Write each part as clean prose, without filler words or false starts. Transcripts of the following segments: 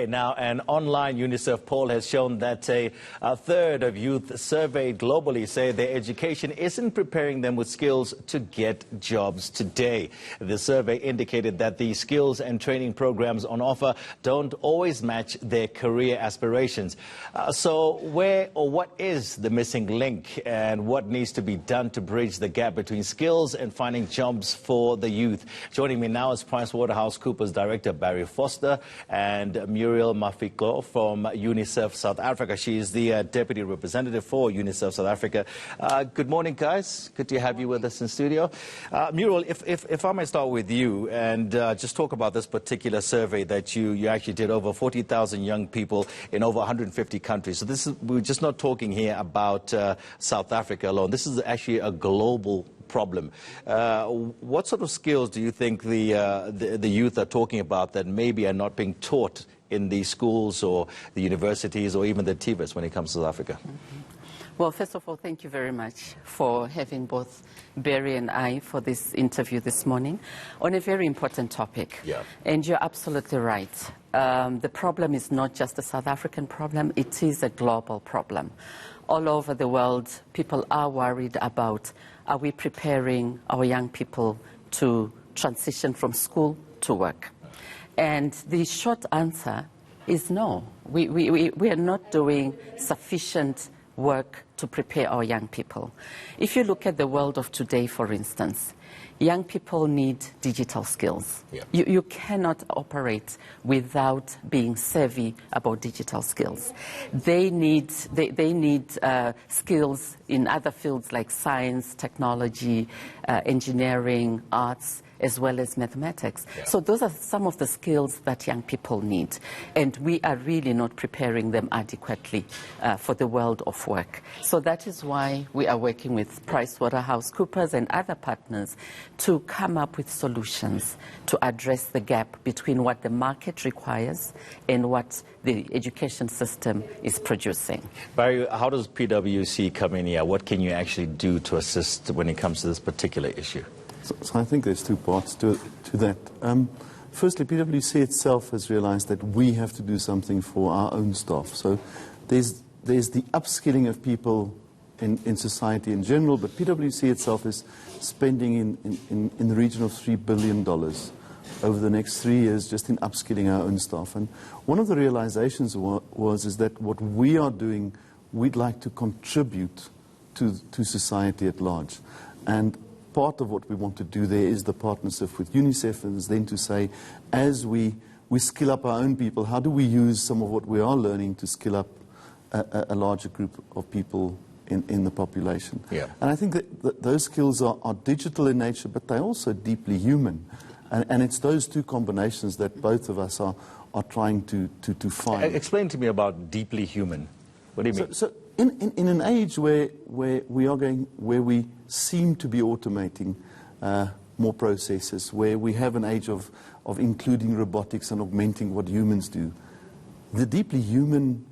Okay, now an online UNICEF poll has shown that a third of youth surveyed globally say their education isn't preparing them with skills to get jobs today. The survey indicated that the skills and training programs on offer don't always match their career aspirations. So where or what is the missing link, and what needs to be done to bridge the gap between skills and finding jobs for the youth? Joining me now is PricewaterhouseCoopers Director Barry Vorster and Muriel Mafico from UNICEF South Africa. She is the Deputy Representative for UNICEF South Africa. Good morning, guys. Good to have you with us in studio. Muriel, if I may start with you and just talk about this particular survey that you actually did, over 40,000 young people in over 150 countries. So this is, we're just not talking here about South Africa alone. This is actually a global problem. What sort of skills do you think the youth are talking about that maybe are not being taught in the schools or the universities or even the TVETs when it comes to South Africa? Well, first of all, thank you very much for having both Barry and I for this interview this morning on a very important topic. Yeah. And you're absolutely right. The problem is not just a South African problem, it is a global problem. All over the world, people are worried about, are we preparing our young people to transition from school to work? And the short answer is no. We are not doing sufficient work to prepare our young people. If you look at the world of today, for instance, young people need digital skills. Yeah. You cannot operate without being savvy about digital skills. They need skills in other fields like science, technology, engineering, arts, as well as mathematics. Yeah. So those are some of the skills that young people need, and we are really not preparing them adequately for the world of work. So that is why we are working with PricewaterhouseCoopers and other partners to come up with solutions to address the gap between what the market requires and what the education system is producing. Barry, how does PwC come in here? What can you actually do to assist when it comes to this particular issue? So I think there's two parts to that. Firstly, PwC itself has realized that we have to do something for our own staff. So there's the upskilling of people in society in general, but PwC itself is spending in the region of $3 billion over the next 3 years just in upskilling our own staff. And one of the realizations is that what we are doing, we'd like to contribute to society at large. And part of what we want to do there is the partnership with UNICEF, and is then to say, as we skill up our own people, how do we use some of what we are learning to skill up a larger group of people in the population? Yeah. And I think that those skills are digital in nature, but they're also deeply human. And it's those two combinations that both of us are trying to find. Explain to me about deeply human. What do you mean? So in an age where we seem to be automating more processes, where we have an age of including robotics and augmenting what humans do, the deeply human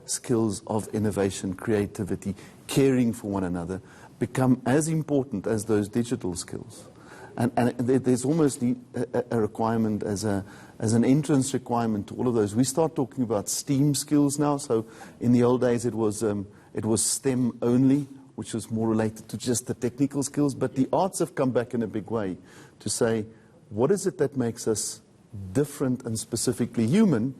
skills of innovation, creativity, caring for one another become as important as those digital skills. And there's almost a requirement as an entrance requirement to all of those. We start talking about STEAM skills now. So in the old days it was STEM only, which was more related to just the technical skills. But the arts have come back in a big way to say, what is it that makes us different and specifically human,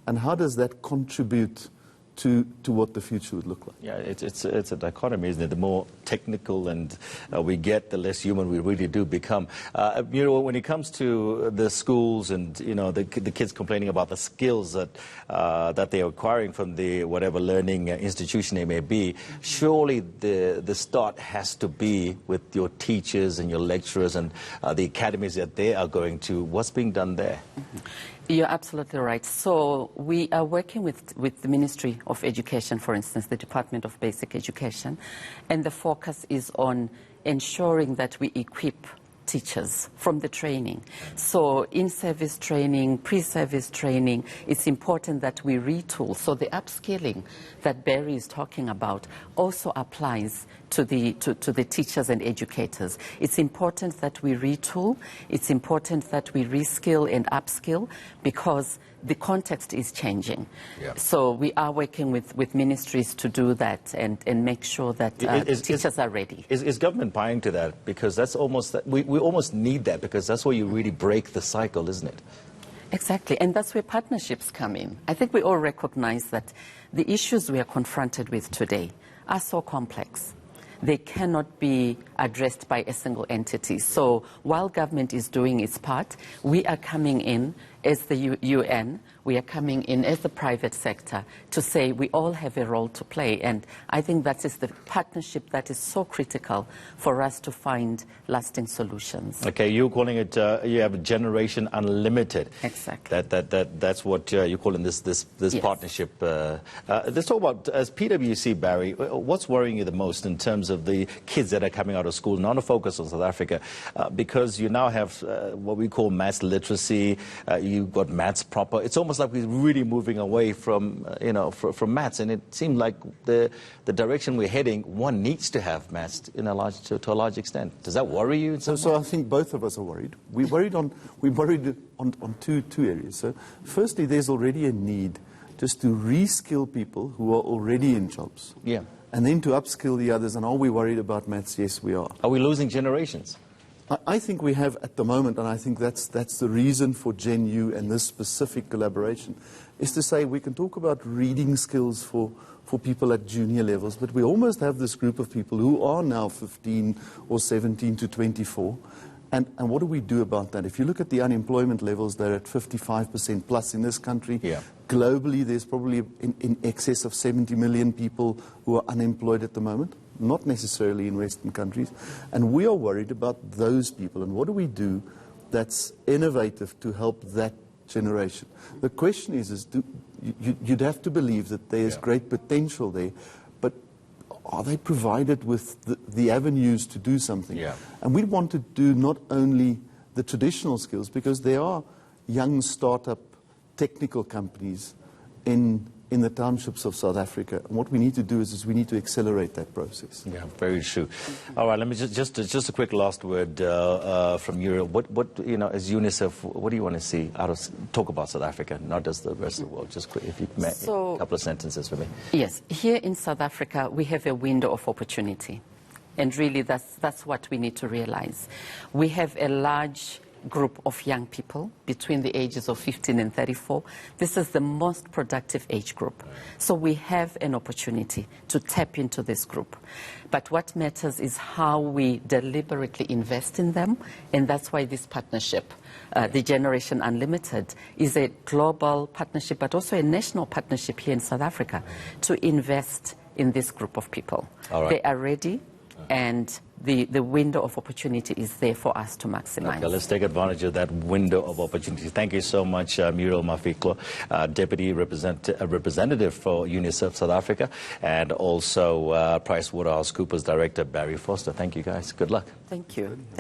and how does that contribute to what the future would look like? Yeah, it's a dichotomy, isn't it? The more technical and we get, the less human we really do become. When it comes to the schools and the kids complaining about the skills that they're acquiring from the whatever learning institution they may be, surely the start has to be with your teachers and your lecturers and the academies that they are going to. What's being done there? Mm-hmm. You're absolutely right. So we are working with the Ministry of Education, for instance, the Department of Basic Education, and the focus is on ensuring that we equip teachers from the training. So in-service training, pre-service training, it's important that we retool. So the upskilling that Barry is talking about also applies to the teachers and educators. It's important that we retool. It's important that we reskill and upskill because the context is changing. Yeah. So we are working with ministries to do that and make sure that teachers are ready. Is government buying to that? Because that's almost, we almost need that because that's where you really break the cycle, isn't it? Exactly, and that's where partnerships come in. I think we all recognize that the issues we are confronted with today are so complex. They cannot be addressed by a single entity. So while government is doing its part, we are coming in as the UN, we are coming in as the private sector to say we all have a role to play. And I think that is the partnership that is so critical for us to find lasting solutions. Okay, you're calling it, you have Generation Unlimited. Exactly. That's what you're calling this yes. partnership. Let's talk about, as PwC, Barry, what's worrying you the most in terms of the kids that are coming out of school, not to focus on South Africa, because you now have what we call maths literacy, you've got maths proper. It's almost like we're really moving away from, from maths, and it seemed like the direction we're heading, one needs to have maths to a large extent. Does that worry you? So I think both of us are worried. We're worried on two areas. So firstly, there's already a need just to reskill people who are already in jobs. Yeah. And then to upskill the others. And are we worried about maths? Yes, we are. Are we losing generations? I think we have at the moment, and I think that's the reason for Gen U and this specific collaboration, is to say we can talk about reading skills for people at junior levels, but we almost have this group of people who are now 15 or 17 to 24. And what do we do about that? If you look at the unemployment levels, they're at 55% plus in this country. Yeah. Globally, there's probably in excess of 70 million people who are unemployed at the moment, not necessarily in Western countries. And we are worried about those people. And what do we do that's innovative to help that generation? The question is you'd have to believe that there's great potential there, but are they provided with the avenues to do something? Yeah. And we want to do not only the traditional skills, because there are young startup technical companies in the townships of South Africa. And what we need to do is we need to accelerate that process. Yeah, very true. All right, let me just a quick last word from Muriel. What as UNICEF, what do you want to see talk about South Africa, not just the rest of the world? Just quick, if you may, a couple of sentences for me. Yes, here in South Africa, we have a window of opportunity. And really, that's what we need to realize. We have a large group of young people between the ages of 15 and 34. This is the most productive age group. So we have an opportunity to tap into this group. But what matters is how we deliberately invest in them, and that's why this partnership, the Generation Unlimited, is a global partnership, but also a national partnership here in South Africa to invest in this group of people. All right. They are ready, and the window of opportunity is there for us to maximize. Okay, let's take advantage of that window of opportunity. Thank you so much, Muriel Mafico, Deputy Representative for UNICEF South Africa, and also PricewaterhouseCoopers Director Barry Vorster. Thank you, guys. Good luck. Thank you.